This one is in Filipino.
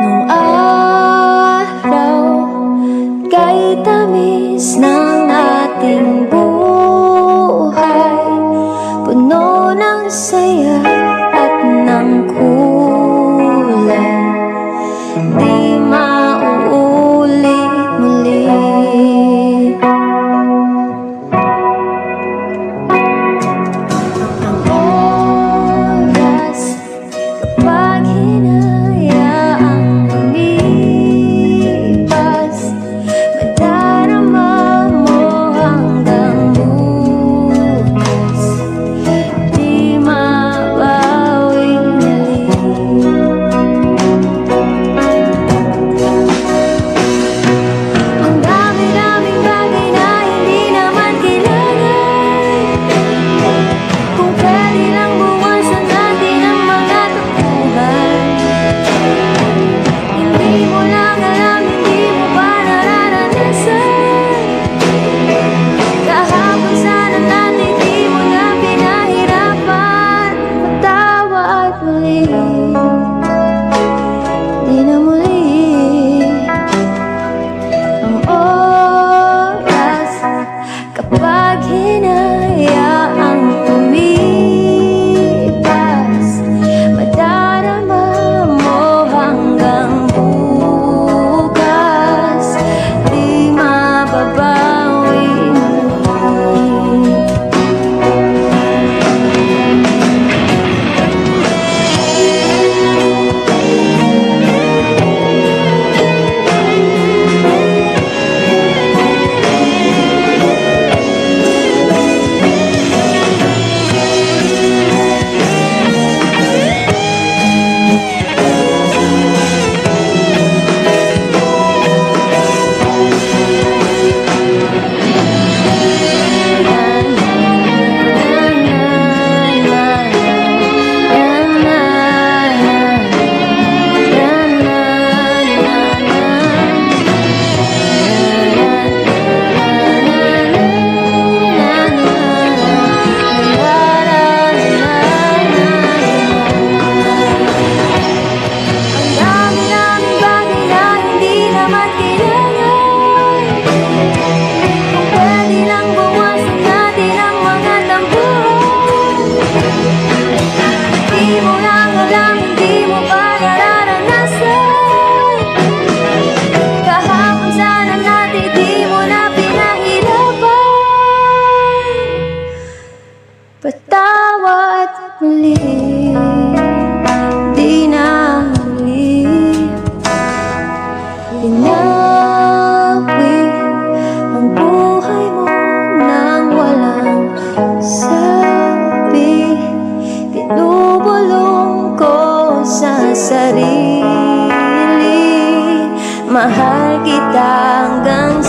Nung araw, kay tamis ng ating buhay, puno ng saya at ng kulay, di mauulit muli. Ang oras, kapag hinayaang lumipas, madarama mo hanggang bukas, di mabawing muli. Ang dami-daming bagay na hindi naman kailangan, kung pwede lang buwasan natin ang mga takbuhan. Hindi mo lang alam, hindi mo pa nararanasan. Kahapon sana natin di mo na pinahirapan. Patawa at muli, di na muli. Ang oras, kapag hinayaang lumipas, madarama mo hanggang bukas, di mababawi muli. Ang dami-daming bagay na hindi naman kailangan, kung pwede lang bawasan natin ang mga tampuhan. Di mo lang alam, hindi mo pa nararanasan. Kahapon sana natin di mo na pinahirapan. Patawad muli, di na muli. Inawi ang buhay mo nang walang sabi. Binubulong ko sa sarili, mahal kita hanggang